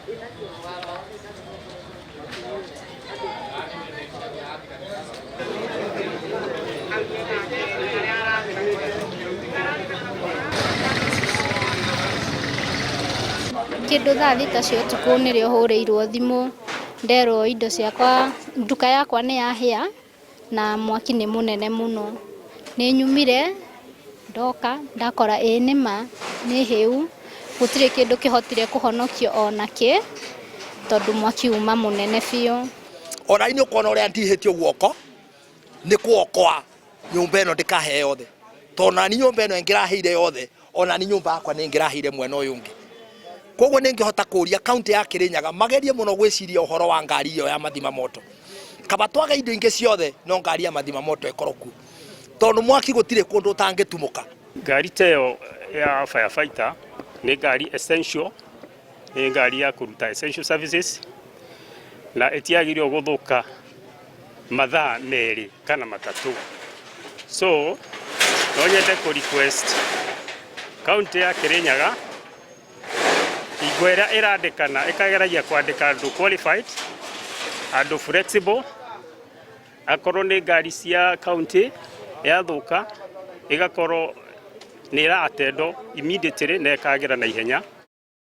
Kindu thaa thita cia ũtukũ nĩrĩo hũrĩirwo thimũ nderwo indo ciakwa nduka yakwa nĩ yahĩa na mwaki nĩ mũnene mũno. Nĩ nyumire ndoka ndakora nĩ ma nĩ hĩu gũtirĩ kĩndũ kĩhotire kũhonokio ona kĩ tondũ mwaki uma mũnene biũ. Ona nĩ ũkona ũrĩa ndihĩtio guoko nĩ kuokwa nyũmba ĩno ndĩkahe yothe tona ni nyũmba ĩno ĩngĩrahĩire yothe ona ni nyũmba yakwa nĩ ĩngĩrahĩire mwena ũyũ ũngĩ. Koguo nĩ ngĩhota kũria kaunti ya Kirinyaga magerie mũno gwĩciria ũhoro wa ngari ĩyo ya mathima moto. Kaba twaga indo ingĩ ciothe no ngari ya mathima moto ĩkorwo kuo tondũ mwaki gũtirĩ kũndũ ũtangĩtumũka. Ngari teo ya firefighter nĩ ngari essential, nĩ ngari ya kũruta essential services na ĩtiagĩrĩirwo gũthũka mathaa merĩ kana matatũ. So no nyende kũ request kaunti ya Kirinyaga igwera ĩrandĩkana ĩkageragia kwandĩka andũ qualified, andũ flexible, akorwo nĩ ngari cia kaunti yathũka ĩgakorwo nĩ ĩratendwo immediately na ĩkagera na ihenya.